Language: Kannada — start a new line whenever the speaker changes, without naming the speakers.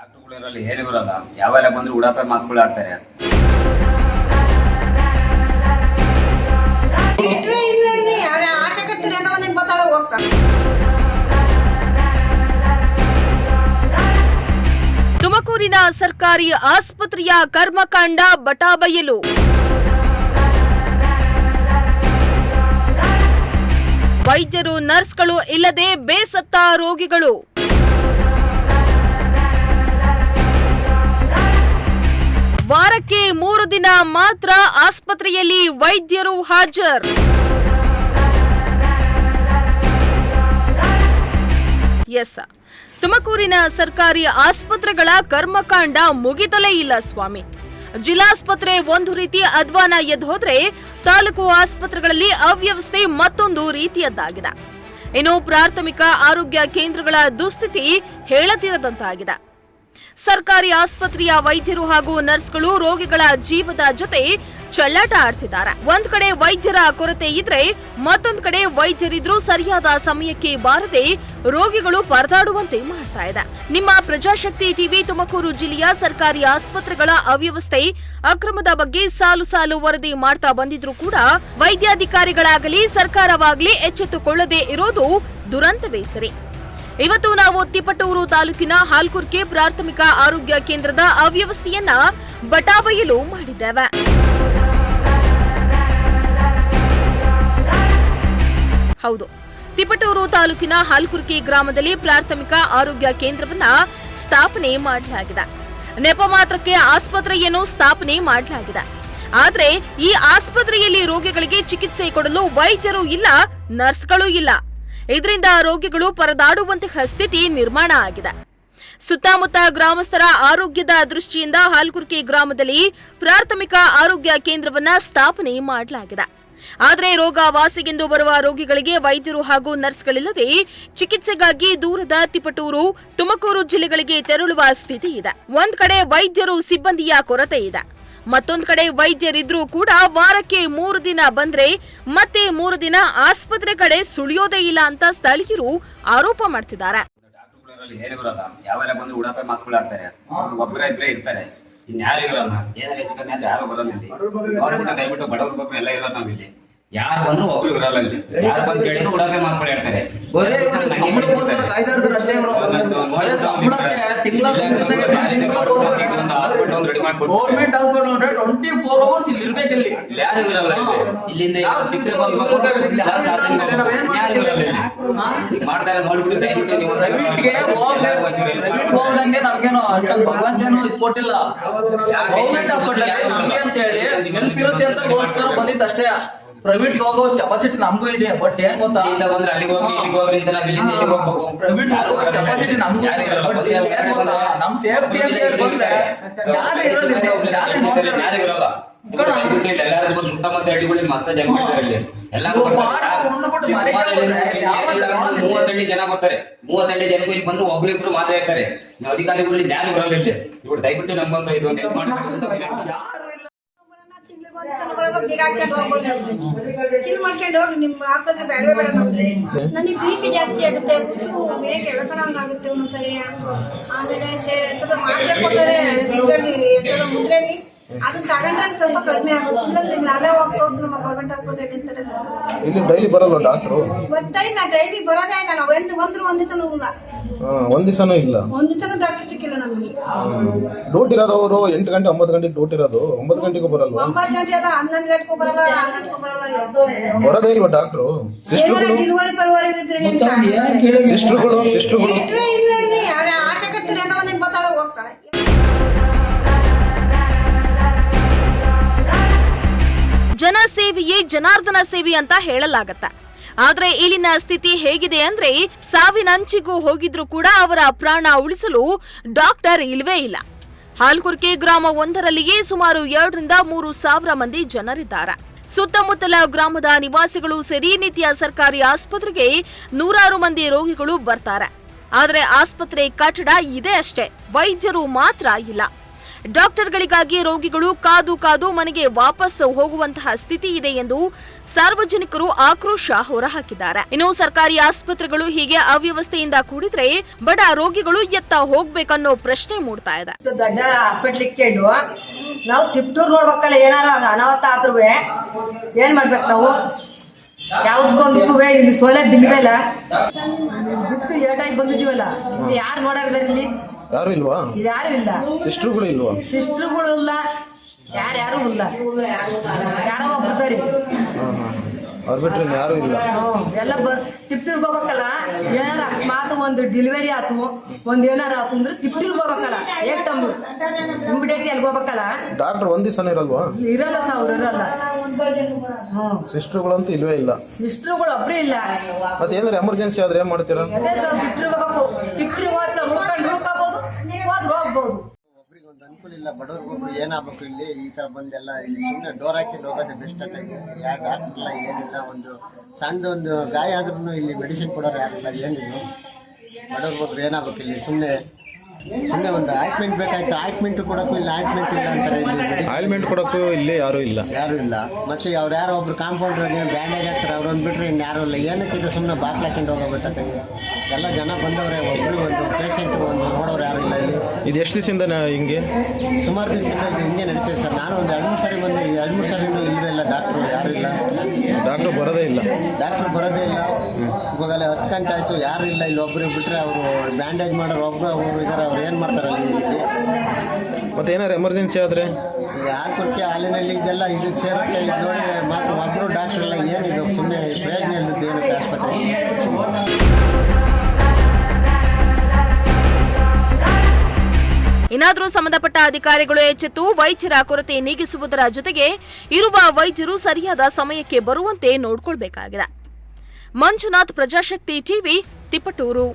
ಡಾಕ್ಟರ್ಗಳು ಹೇಳಿದ್ರಲ್ಲ, ಯಾವೆಲ್ಲ ಬಂದ್ರು ಉಡಾಪೆ ಮಾತುಗಳು ಆಡ್ತಾರೆ.
ತುಮಕೂರಿನ ಸರ್ಕಾರಿ ಆಸ್ಪತ್ರೆಯ ಕರ್ಮಕಾಂಡ ಬಟಾಬಯಲು. ವೈದ್ಯರು ನರ್ಸ್ಗಳು ಇಲ್ಲದೆ ಬೇಸತ್ತ ರೋಗಿಗಳು. ವಾರಕ್ಕೆ 3 ದಿನ ಮಾತ್ರ ಆಸ್ಪತ್ರೆಯಲ್ಲಿ ವೈದ್ಯರು ಹಾಜರ್. ಎಸ್, ತುಮಕೂರಿನ ಸರ್ಕಾರಿ ಆಸ್ಪತ್ರೆಗಳ ಕರ್ಮಕಾಂಡ ಮುಗಿದಲೇ ಇಲ್ಲ ಸ್ವಾಮಿ. ಜಿಲ್ಲಾಸ್ಪತ್ರೆ ಒಂದು ರೀತಿ ಅಧ್ವಾನ ಎದ್ದೋದ್ರೆ ತಾಲೂಕು ಆಸ್ಪತ್ರೆಗಳಲ್ಲಿ ಅವ್ಯವಸ್ಥೆ ಮತ್ತೊಂದು ರೀತಿಯದ್ದಾಗಿದೆ. ಇನ್ನು ಪ್ರಾಥಮಿಕ ಆರೋಗ್ಯ ಕೇಂದ್ರಗಳ ದುಸ್ಥಿತಿ ಹೇಳತಿರದಂತಾಗಿದೆ. ಸರ್ಕಾರಿ ಆಸ್ಪತ್ರೆಯ ವೈದ್ಯರು ಹಾಗೂ ನರ್ಸ್ಗಳು ರೋಗಿಗಳ ಜೀವದ ಜೊತೆ ಚೆಲ್ಲಾಟ ಆಡ್ತಿದ್ದಾರೆ. ಒಂದ್ ಕಡೆ ವೈದ್ಯರ ಕೊರತೆ ಇದ್ರೆ ಮತ್ತೊಂದ್ ಕಡೆ ವೈದ್ಯರಿದ್ರೂ ಸರಿಯಾದ ಸಮಯಕ್ಕೆ ಬಾರದೆ ರೋಗಿಗಳು ಪರದಾಡುವಂತೆ ಮಾಡ್ತಾ ಇದೆ. ನಿಮ್ಮ ಪ್ರಜಾಶಕ್ತಿ ಟಿವಿ ತುಮಕೂರು ಜಿಲ್ಲೆಯ ಸರ್ಕಾರಿ ಆಸ್ಪತ್ರೆಗಳ ಅವ್ಯವಸ್ಥೆ, ಅಕ್ರಮದ ಬಗ್ಗೆ ಸಾಲು ಸಾಲು ವರದಿ ಮಾಡ್ತಾ ಬಂದಿದ್ರು ಕೂಡ ವೈದ್ಯಾಧಿಕಾರಿಗಳಾಗಲಿ ಸರ್ಕಾರವಾಗಲಿ ಎಚ್ಚೆತ್ತುಕೊಳ್ಳದೆ ಇರೋದು ದುರಂತವೇ ಸರಿ. ಇವತ್ತು ನಾವು ತಿಪಟೂರು ತಾಲೂಕಿನ ಹಾಲ್ಕುರ್ಕೆ ಪ್ರಾಥಮಿಕ ಆರೋಗ್ಯ ಕೇಂದ್ರದ ಅವ್ಯವಸ್ಥೆಯನ್ನ ಬಟಾಬಯಲು ಮಾಡಿದ್ದೇವೆ. ಹೌದು, ತಿಪಟೂರು ತಾಲೂಕಿನ ಹಾಲ್ಕುರ್ಕೆ ಗ್ರಾಮದಲ್ಲಿ ಪ್ರಾಥಮಿಕ ಆರೋಗ್ಯ ಕೇಂದ್ರವನ್ನ ಸ್ಥಾಪನೆ ಮಾಡಲಾಗಿದೆ. ನೆಪ ಮಾತ್ರಕ್ಕೆ ಆಸ್ಪತ್ರೆಯನ್ನು ಸ್ಥಾಪನೆ ಮಾಡಲಾಗಿದೆ. ಆದ್ರೆ ಈ ಆಸ್ಪತ್ರೆಯಲ್ಲಿ ರೋಗಿಗಳಿಗೆ ಚಿಕಿತ್ಸೆ ಕೊಡಲು ವೈದ್ಯರು ಇಲ್ಲ, ನರ್ಸ್ಗಳು ಇಲ್ಲ. ಇದರಿಂದ ರೋಗಿಗಳು ಪರದಾಡುವಂತಹ ಸ್ಥಿತಿ ನಿರ್ಮಾಣ ಆಗಿದೆ. ಸುತ್ತಮುತ್ತ ಗ್ರಾಮಸ್ಥರ ಆರೋಗ್ಯದ ದೃಷ್ಟಿಯಿಂದ ಹಾಲ್ಕುರ್ಕೆ ಗ್ರಾಮದಲ್ಲಿ ಪ್ರಾಥಮಿಕ ಆರೋಗ್ಯ ಕೇಂದ್ರವನ್ನ ಸ್ಥಾಪನೆ ಮಾಡಲಾಗಿದೆ. ಆದರೆ ರೋಗ ವಾಸಿಗೆಂದು ಬರುವ ರೋಗಿಗಳಿಗೆ ವೈದ್ಯರು ಹಾಗೂ ನರ್ಸ್ಗಳಿಲ್ಲದೆ ಚಿಕಿತ್ಸೆಗಾಗಿ ದೂರದ ತಿಪಟೂರು, ತುಮಕೂರು ಜಿಲ್ಲೆಗಳಿಗೆ ತೆರಳುವ ಸ್ಥಿತಿ ಇದೆ. ಒಂದ್ ಕಡೆ ವೈದ್ಯರು ಸಿಬ್ಬಂದಿಯ ಕೊರತೆ ಇದೆ, ಮತ್ತೊಂದ್ ಕಡೆ ವೈದ್ಯರಿದ್ರೂ ಕೂಡ ವಾರಕ್ಕೆ 3 ದಿನ ಬಂದ್ರೆ ಮತ್ತೆ 3 ದಿನ ಆಸ್ಪತ್ರೆ ಕಡೆ ಸುಳಿಯೋದೇ ಇಲ್ಲ ಅಂತ ಸ್ಥಳೀಯರು ಆರೋಪ ಮಾಡ್ತಿದ್ದಾರೆ.
ಡಾಕ್ಟರ್ಗಳು ಹೇಳಿದ್ರಲ್ಲ, ಯಾವೆಲ್ಲ ಬಂದ್ರು ಉಡಾಪೆ ಮಾತುಗಳು ಆಡ್ತಾರೆ. ಒಬ್ಬರ ಇಬ್ಬರೇ ಇರ್ತಾರೆ, ಇನ್ಯಾರು ಇರಲ್ಲ. ಏನಾರು ಹೆಚ್ಚು ಕಮ್ಮಿ ಆದ್ರೆ ಯಾರು ಬರಲ್ಲ ಇಲ್ಲಿ. ಅವ್ರ ದಯವಿಟ್ಟು ಬಡವ್ರ ಬಗ್ಗೆ ಎಲ್ಲ ಇರೋದು ನಾವ್ ಇಲ್ಲಿ. ಯಾರು ಬಂದ್ರು ಒಬ್ರು ಇರಲ್ಲ ಇಲ್ಲಿ. ಯಾರು ಬಂದು ಕೇಳಿದ್ರು ಉಡಾಪೆ ಮಾತುಗಳು ಆಡ್ತಾರೆ.
ಗೌರ್ಮೆಂಟ್ ಹಾಸ್ಪಿಟಲ್ 24 ಅವರ್ಸ್ ಇಲ್ಲಿ ಇರ್ಬೇಕು. ಇಲ್ಲಿ
ಯಾರು ಇರಲ್ಲ. ಇಲ್ಲಿಂದ ಮಾಡ್ತಾರೆ ನೋಡ್ಬಿಟ್ಟು ದಯವಿಟ್ಟು ನೀವು
ಹೋದಂಗೆ ನಮ್ಗೇನು ಅಷ್ಟೊಂದು ಭಗವಂತೇನು ಇದು ಕೊಟ್ಟಿಲ್ಲ. ಗೌರ್ಮೆಂಟ್ ಹಾಸ್ಪಿಟಲ್ ನಮ್ಗೆ ಅಂತ ಹೇಳಿ ನೆನಪಿರುತ್ತೆ ಅಂತ ಗೋಸ್ಕರ ಬಂದಿದ್ದಷ್ಟೇ. ಪ್ರೈವೇಟ್ ಹೋಗೋ ಕೆಪಾಸಿಟಿ ನಮಗೂ ಇದೆ. ಬಟ್ ಏನ್ ಗೊತ್ತಾ, ಪ್ರೈವೇಟ್ ಹೋಗೋ ಕೆಪಾಸಿಟಿ ನಮಗೂ ಇದೆ. ಬಟ್ ಏನ್ ಗೊತ್ತಾ, ನಮ್ ಸೇಫ್ಟಿ ಅಂತ ಹೇಳಿ ಬಂದ್ರೆ ಯಾರು ಇರೋದಿಲ್ಲ.
ಸುತ್ತಮುತ್ತ ಹಳ್ಳಿಗಳಲ್ಲಿ ಮತ್ತ ಜನ ಎಲ್ಲರೂ 30 ಜನ ಬರ್ತಾರೆ. 30 ಜನಕ್ಕೂ ಇಲ್ಲಿ ಬಂದು ಒಬ್ರಿಬ್ರು ಮಾತ್ರ ಇರ್ತಾರೆ. ನಾವು ಅಧಿಕಾರಿಗಳು ಯಾರು ಬರಲ್ಲ ಇಲ್ಲಿ. ಇವ್ರು ದಯವಿಟ್ಟು ನಮ್ಗೊಂದು ಇದು
ನನಗೆ BP ಜಾಸ್ತಿ ಆಗುತ್ತೆ, ಆಗುತ್ತೆ ಒಂದೊಂದ್ಸರಿ. ಆಮೇಲೆ ಮಾತ್ರೆ ಕೊಡ್ತಾರೆ ಮುಂದ್ರಲ್ಲಿ, ಅದನ್ನ ತಗೊಂಡ್ರೆ ಸ್ವಲ್ಪ ಕಡಿಮೆ ಆಗುತ್ತೆ. ಅಲ್ಲೇ ಹೋಗ್ತಾ ಹೋದ್ರು ನಮ್ಮ ಗೌರ್ಮೆಂಟ್ ಆಸ್ಪತ್ರೆ ಅಂತಾರೆ.
ಇಲ್ಲಿ ಡೈಲಿ ಬರಲ್ಲ ಡಾಕ್ಟ್ರು?
ಬರ್ತಾಯಿ ನಾ ಡೈಲಿ ಬರೋದೇ ಇಲ್ಲ. ನಾವು ಬಂದ್ರು ಒಂದ್ ದಿವಸನೂ ಇಲ್ಲ.
ಒಂದ್ ದಿವಸನೂ ಇಲ್ಲ.
ಒಂದ್ ದಿವಸನೂ ಡಾಕ್ಟರ್ ಸಿಕ್ಕಿಲ್ಲ ನಮ್ಗೆ.
ಡ್ಯೂಟಿ ಇರೋದು ಅವರು 8 ಗಂಟೆ 9 ಗಂಟೆಗೆ ಡ್ಯೂಟಿ ಇರೋದು. 9 ಗಂಟೆಗೂ ಬರಲ್ವಾ?
9 ಗಂಟೆ ಅಲ್ಲ, 11 ಗಂಟೆಗೂ ಬರಲ್ಲ, 12 ಗಂಟೆಗೂ ಬರಲ್ಲ.
ಬರೋದೇ ಇಲ್ವಾ ಡಾಕ್ಟ್ರು? ಸಿಸ್ಟರ್ಗಳು ಸಿಸ್ಟರ್ಗಳು
ಇಲ್ಲ. ಯಾರ ಆಶಕರ್ತರು ಏನೋ ಒಂದ್ ಮಾತಾಡೋ ಹೋಗ್ತಾರೆ.
ಜನ ಸೇವೆಯೇ ಜನಾರ್ದನ ಸೇವೆ ಅಂತ ಹೇಳಲಾಗತ್ತೆ. ಆದ್ರೆ ಇಲ್ಲಿನ ಸ್ಥಿತಿ ಹೇಗಿದೆ ಅಂದ್ರೆ ಸಾವಿನಂಚಿಗೂ ಹೋಗಿದ್ರು ಕೂಡ ಅವರ ಪ್ರಾಣ ಉಳಿಸಲು ಡಾಕ್ಟರ್ ಇಲ್ವೇ ಇಲ್ಲ. ಹಾಲ್ಕುರ್ಕೆ ಗ್ರಾಮ ಒಂದರಲ್ಲಿಯೇ ಸುಮಾರು 2 ರಿಂದ 3 ಸಾವಿರ ಮಂದಿ ಜನರಿದ್ದಾರೆ. ಸುತ್ತಮುತ್ತಲ ಗ್ರಾಮದ ನಿವಾಸಿಗಳು ಸೇರಿ ನಿತ್ಯ ಸರ್ಕಾರಿ ಆಸ್ಪತ್ರೆಗೆ 100 ಮಂದಿ ರೋಗಿಗಳು ಬರ್ತಾರೆ. ಆದ್ರೆ ಆಸ್ಪತ್ರೆ ಕಟ್ಟಡ ಇದೆ ಅಷ್ಟೇ, ವೈದ್ಯರು ಮಾತ್ರ ಇಲ್ಲ. ಡಾಕ್ಟರ್ಗಳಿಗಾಗಿ ರೋಗಿಗಳು ಕಾದು ಕಾದು ಮನೆಗೆ ವಾಪಸ್ ಹೋಗುವಂತಹ ಸ್ಥಿತಿ ಇದೆ ಎಂದು ಸಾರ್ವಜನಿಕರು ಆಕ್ರೋಶ ಹೊರಹಾಕಿದ್ದಾರೆ. ಇನ್ನು ಸರ್ಕಾರಿ ಆಸ್ಪತ್ರೆಗಳು ಹೀಗೆ ಅವ್ಯವಸ್ಥೆಯಿಂದ ಕೂಡಿದ್ರೆ ಬಡ ರೋಗಿಗಳು ಎತ್ತ ಹೋಗ್ಬೇಕನ್ನೋ ಪ್ರಶ್ನೆ ಮೂಡ್ತಾ ಇದೆ.
ದೊಡ್ಡ ಹಾಸ್ಪಿಟ್ಲ್ ಇಕ್ಕೊಂಡು ನಾವು ತಿಪ್ಟೂರ್ ನೋಡ್ಬೇಕಲ್ಲ, ಏನಾರ ಅನಾಹುತ ಆದ್ರೂ ಏನ್ ಮಾಡ್ಬೇಕು ನಾವು? ಯಾವ್ದಕ್ಕೊಂದಕ್ಕೂ ಇಲ್ಲಿ ಸೊಳ್ಳೆ ಬಿಲ್ವೆಲ್ಲ ಬಿತ್ತು ಏಟಾಗಿ ಬಂದಿದೀವಲ್ಲ, ಇಲ್ಲಿ ಯಾರು ನೋಡಾರಿದಾರೆ? ಇಲ್ಲಿ
ಯಾರು ಇಲ್ವಾ?
ಯಾರು ಇಲ್ಲ.
ಸಿಸ್ಟರ್ಗಳು ಇಲ್ವಾ?
ಸಿಸ್ಟರ್ಗಳು ಇಲ್ಲ, ಯಾರು ಇಲ್ಲ. ಯಾರೋ ಒಬ್ಬರ್ತಾರೆ,
ಅವ್ರು ಬಿಟ್ರೆ ಯಾರು ಇಲ್ಲ.
ಎಲ್ಲ ತಿಪ್ಟೂರ್ಗೆ ಹೋಗ್ಬೇಕಲ್ಲ. ಏನಾರ ಅಕಸ್ಮಾತ್ ಒಂದು ಡೆಲಿವರಿ ಆತು, ಒಂದ್ ಏನಾರ ಆತು ಅಂದ್ರೆ ತಿಪ್ಟೂರ್ಗೆ ಹೋಗ್ಬೇಕಲ್ಲ, ಏಕ್ಟಮ್ ಇಮಿಡಿಯೇಟ್ಲಿ ಎಲ್ಲಿ ಹೋಗ್ಬೇಕಲ್ಲ.
ಡಾಕ್ಟರ್ ಒಂದ್ ದಿವಸ ಇರಲ್ವಾ?
ಇರಲ್ಲ ಸರ್, ಅವ್ರು ಇರಲ್ಲ.
ಸಿಸ್ಟರ್ಗಳಂತೂ ಇಲ್ವೇ ಇಲ್ಲ.
ಸಿಸ್ಟರ್ಗಳು ಒಬ್ರು ಇಲ್ಲ.
ಮತ್ತೆ ಏನಾರ ಎಮರ್ಜೆನ್ಸಿ ಆದ್ರೆ ಏನ್ ಮಾಡ್ತೀರಾ?
ಅದೇ ಸರ್, ತಿಪ್ಟೂರ್ಗೆ ಹೋಗ್ಬೇಕು. ತಿಪ್ಟೂರ್ಗೆ ಉಳ್ಕೋಬಹುದು, ಹೋದ್ರೆ ಹೋಗ್ಬೋದು.
ಒಂದು ಅನುಕೂಲ ಇಲ್ಲ, ಬಡವ್ರಿಗೊಬ್ರು ಏನಾಗಬೇಕು ಇಲ್ಲಿ ಈ ತರ ಬಂದೆಲ್ಲ ಇಲ್ಲಿ ಸುಮ್ಮನೆ ಡೋರ್ ಹಾಕಿ ಹೋಗೋದೇ ಬೆಸ್ಟ್ ಅಂತ. ಯಾರು ಡಾಕ್ಟರ್ ಇಲ್ಲ, ಏನಿಲ್ಲ. ಒಂದು ಸಣ್ಣದೊಂದು ಗಾಯ ಆದ್ರೂ ಇಲ್ಲಿ ಮೆಡಿಸಿನ್ ಕೊಡೋರು ಯಾರಿಲ್ಲ, ಏನಿಲ್ಲ. ಬಡವ್ರಿಗೊಬ್ರು ಏನಾಗಬೇಕು ಇಲ್ಲಿ ಸುಮ್ಮನೆ ಒಂದು ಆಯಿಂಟ್ಮೆಂಟ್ ಬೇಕಾಯ್ತು, ಆಯಿಂಟ್ಮೆಂಟ್ ಕೊಡೋಕ್ಕೂ ಇಲ್ಲ, ಆಯಿಂಟ್ಮೆಂಟ್ ಇಲ್ಲ ಅಂತಾರೆ. ಇಲ್ಲಿ
ಆಯಿಲ್ಮೆಂಟ್ ಕೊಡೋಕ್ಕೂ ಇಲ್ಲಿ ಯಾರು ಇಲ್ಲ.
ಮತ್ತೆ ಅವ್ರು ಯಾರೋ ಒಬ್ರು ಕಾಂಪೌಂಡ್ರ್ ಬ್ಯಾಂಡೇಜ್ ಹಾಕ್ತಾರೆ, ಅವ್ರೊಂದು ಬಿಟ್ರೆ ಇನ್ಯಾರು ಇಲ್ಲ. ಏನಕ್ಕೆ ಇದು ಸುಮ್ಮನೆ ಬಾಕ್ಲು ಹಾಕೊಂಡು ಹೋಗೋಬೇಕಾಗ್ತದೆ. ಎಲ್ಲ ಜನ ಬಂದವ್ರೆ, ಒಬ್ರು ಒಂದು ಪೇಷಂಟ್ ಒಂದು ನೋಡೋರು ಯಾರು ಇಲ್ಲ ಇಲ್ಲಿ.
ಇದು ಎಷ್ಟು ದಿವಸದಿಂದ ಹಿಂಗೆ?
ಸುಮಾರು ದಿವಸದಿಂದ ಇದು ಹಿಂಗೆ ನಡೀತದೆ ಸರ್. ನಾನು ಒಂದು 2-3 ಸರಿ ಬಂದು 2-3 ಸರಿನೂ ಇಲ್ಲವೇ ಇಲ್ಲ, ಡಾಕ್ಟ್ರು ಯಾರು ಇಲ್ಲ.
ಡಾಕ್ಟರ್ ಬರೋದೇ ಇಲ್ಲ.
ಇವಾಗಲೇ 10 ಗಂಟೆ ಆಯಿತು, ಯಾರು ಇಲ್ಲ. ಇಲ್ಲಿ ಒಬ್ಬರು ಬಿಟ್ಟರೆ ಅವರು ಬ್ಯಾಂಡೇಜ್ ಮಾಡೋರು ಒಬ್ಬರು ಇದ್ದಾರೆ, ಅವ್ರು ಏನು ಮಾಡ್ತಾರಲ್ಲ ಇಲ್ಲಿ.
ಮತ್ತೆ ಏನಾರು ಎಮರ್ಜೆನ್ಸಿ ಆದ್ರೆ
ಹಾಕೋಕ್ಕೆ ಹಾಲಿನಲ್ಲಿ ಇದೆಲ್ಲ ಇದಕ್ಕೆ ಸೇರುತ್ತೆ. ಇದು ನೋಡಿ ಮಾತ್ರ ಒಬ್ಬರು ಡಾಕ್ಟರ್ ಇಲ್ಲ, ಏನಿದು ಸುಮ್ಮನೆ ಪ್ರಯೋಜನ ಇಲ್ಲದ್ದು ಏನಕ್ಕೆ ಆಸ್ಪತ್ರೆ.
ಇನ್ನಾದರೂ ಸಂಬಂಧಪಟ್ಟ ಅಧಿಕಾರಿಗಳು ಎಚ್ಚೆತ್ತು ವೈದ್ಯರ ಕೊರತೆ ನೀಗಿಸುವುದರ ಜೊತೆಗೆ ಇರುವ ವೈದ್ಯರು ಸರಿಯಾದ ಸಮಯಕ್ಕೆ ಬರುವಂತೆ ನೋಡಿಕೊಳ್ಳಬೇಕಾಗಿದೆ. ಮಂಜುನಾಥ್, ಪ್ರಜಾಶಕ್ತಿ ಟಿವಿ, ತಿಪಟೂರು.